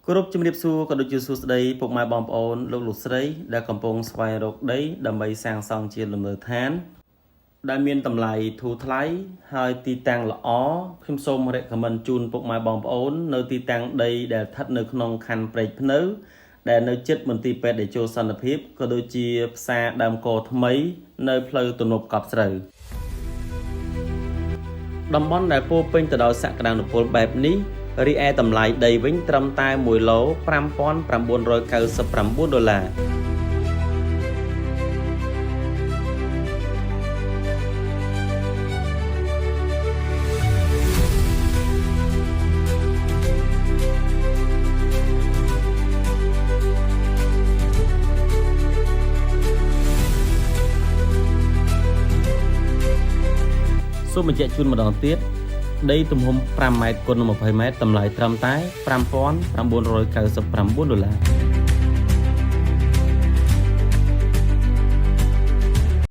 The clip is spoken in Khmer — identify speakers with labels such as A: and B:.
A: គ្រប់ជំរាបសួរក៏ដូចជាសួស្តីពុកម៉ែបងប្អូនលោកលោកស្រីដែលកំពុងស្វែងរកដីដើម្បីសាងសង់ជាលំនៅឋានដែលមានតម្លៃធូរថ្លៃហើយទីតាំងល្អខ្ញុំសូមrecommendជូនពុកម៉ែបងប្អូននៅទីតាំងដីដែលស្ថិតនៅក្នុងខណ្ឌព្រែកភ្នៅដែលនៅជិតមន្ទីរពេទ្យតេជោសន្តិភាពក៏ដូចជាផ្សារដើមកថ្មីនៅផ្លូវទំនប់កប់ស្រូវតំបន់ដែលពោពេញទៅដោយសក្តានុពលបែបនេះរីឯតម្លៃដីវិញត្រឹមតែ1ឡូ$5,999សូមបញ្ជាក់ជូនម្ដងទៀតដីទំហំ5 ម៉ែត្រគុណ20 ម៉ែត្រតម្លៃត្រឹមតែ$5,999